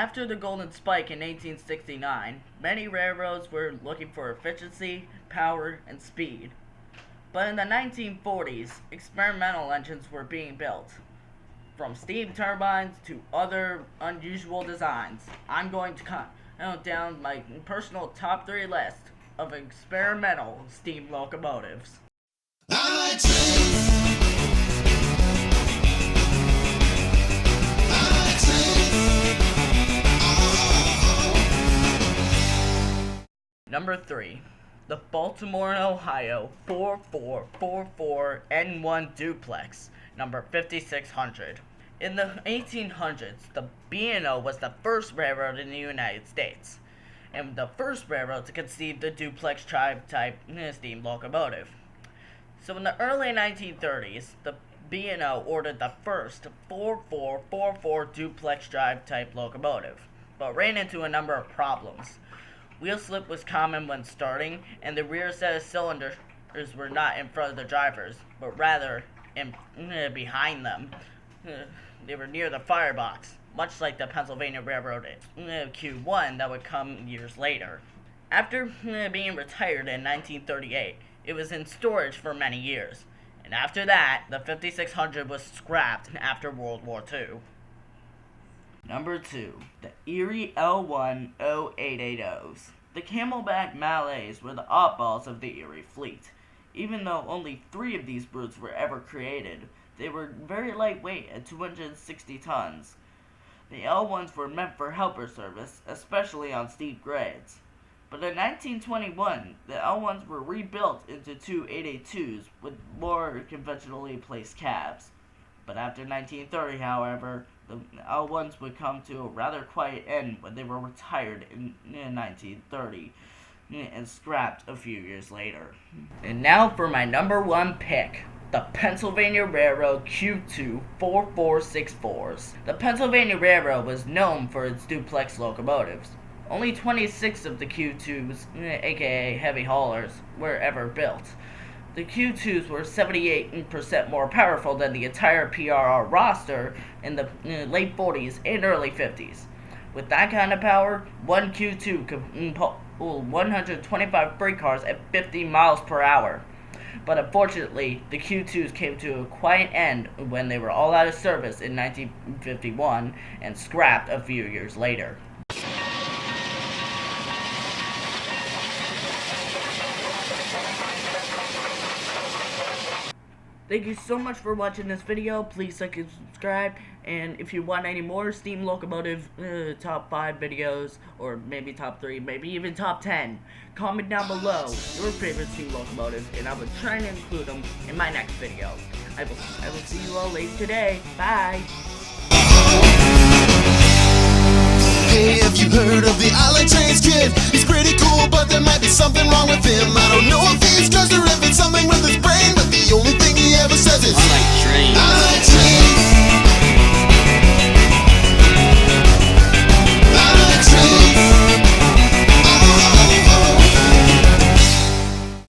After the Golden Spike in 1869, many railroads were looking for efficiency, power, and speed. But in the 1940s, experimental engines were being built. From steam turbines to other unusual designs, I'm going to count down my personal top 3 list of experimental steam locomotives. Number 3. The Baltimore Ohio 4444N1 duplex, number 5600. In the 1800s, the B&O was the first railroad in the United States, and the first railroad to conceive the duplex drive type steam locomotive. So in the early 1930s, the B&O ordered the first 4444 duplex drive type locomotive, but ran into a number of problems. Wheel slip was common when starting, and the rear set of cylinders were not in front of the drivers, but rather behind them. They were near the firebox, much like the Pennsylvania Railroad Q1 that would come years later. After being retired in 1938, it was in storage for many years, and after that, the 5600 was scrapped after World War II. Number 2. The Erie L108As. The Camelback Malays were the oddballs of the Erie fleet. Even though only 3 of these brutes were ever created, they were very lightweight at 260 tons. The L1s were meant for helper service, especially on steep grades. But in 1921, the L1s were rebuilt into 2 882s with more conventionally placed cabs. But after 1930, however, the L1s would come to a rather quiet end when they were retired in 1930 and scrapped a few years later. And now for my number 1 pick, the Pennsylvania Railroad Q2 4464s. The Pennsylvania Railroad was known for its duplex locomotives. Only 26 of the Q2s, aka heavy haulers, were ever built. The Q2s were 78% more powerful than the entire PRR roster in the late 40s and early 50s. With that kind of power, one Q2 could pull 125 freight cars at 50 miles per hour. But unfortunately, the Q2s came to a quiet end when they were all out of service in 1951 and scrapped a few years later. Thank you so much for watching this video. Please like and subscribe. And if you want any more steam locomotive top 5 videos, or maybe top 3, maybe even top 10, comment down below your favorite steam locomotive, and I will try and include them in my next video. I will see you all later today. Bye. Hey, have you heard of the Island Trains?